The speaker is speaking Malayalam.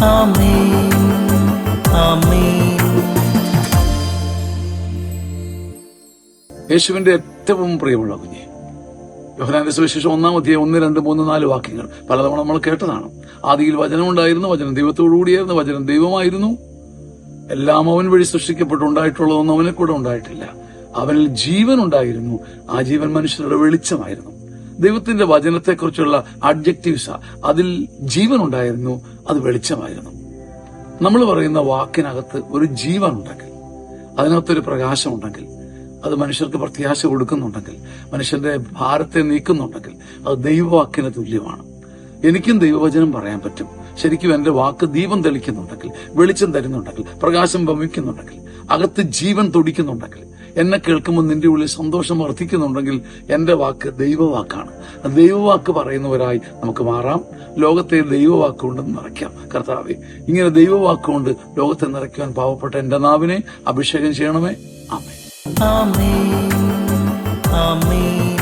ആമേൻ, ആമേൻ. യേശുവിന്റെ ഏറ്റവും പ്രിയമുള്ള കുഞ്ഞെ, യോഹന്നാന്റെ സുവിശേഷം 1-ാം അധ്യായം 1, 2, 3, 4 വാക്യങ്ങൾ പലതവണ നമ്മൾ കേട്ടതാണ്. ആദിയിൽ വചനമുണ്ടായിരുന്നു, വചനം ദൈവത്തോടുകൂടിയായിരുന്നു, വചനം ദൈവമായിരുന്നു. എല്ലാം അവൻ വഴി സൃഷ്ടിക്കപ്പെട്ടുണ്ടായിട്ടുള്ളതൊന്നും അവനെ കൂടെ ഉണ്ടായിട്ടില്ല. അവനിൽ ജീവൻ ഉണ്ടായിരുന്നു, ആ ജീവൻ മനുഷ്യരുടെ വെളിച്ചമായിരുന്നു. ദൈവത്തിന്റെ വചനത്തെക്കുറിച്ചുള്ള അഡ്ജക്റ്റീവ്സാ. അതിൽ ജീവൻ ഉണ്ടായിരുന്നു, അത് വെളിച്ചമായിരുന്നു. നമ്മൾ പറയുന്ന വാക്കിനകത്ത് ഒരു ജീവൻ ഉണ്ടെങ്കിൽ, അതിനകത്തൊരു പ്രകാശം ഉണ്ടെങ്കിൽ, അത് മനുഷ്യർക്ക് പ്രത്യാശ കൊടുക്കുന്നുണ്ടെങ്കിൽ, മനുഷ്യന്റെ ഭാരത്തെ നീക്കുന്നുണ്ടെങ്കിൽ, അത് ദൈവവാക്കിന് തുല്യമാണ്. എനിക്കും ദൈവവചനം പറയാൻ പറ്റും. ശരിക്കും എന്റെ വാക്ക് ദീപം തെളിക്കുന്നുണ്ടെങ്കിൽ, വെളിച്ചം തരുന്നുണ്ടെങ്കിൽ, പ്രകാശം വമിക്കുന്നുണ്ടെങ്കിൽ, അകത്ത് ജീവൻ തുടിക്കുന്നുണ്ടെങ്കിൽ, എന്നെ കേൾക്കുമ്പോൾ നിന്റെ ഉള്ളിൽ സന്തോഷം വർദ്ധിക്കുന്നുണ്ടെങ്കിൽ, എന്റെ വാക്ക് ദൈവവാക്കാണ്. ദൈവവാക്ക് പറയുന്നവരായി നമുക്ക് മാറാം. ലോകത്തെ ദൈവവാക്കുകൊണ്ട് നിറയ്ക്കാം. കർത്താവേ, ഇങ്ങനെ ദൈവവാക്കുകൊണ്ട് ലോകത്തെ നിറയ്ക്കുവാൻ പാവപ്പെട്ട എന്റെ നാവിനെ അഭിഷേകം ചെയ്യണമേ. ആമേൻ, ആമേൻ, ആമേൻ.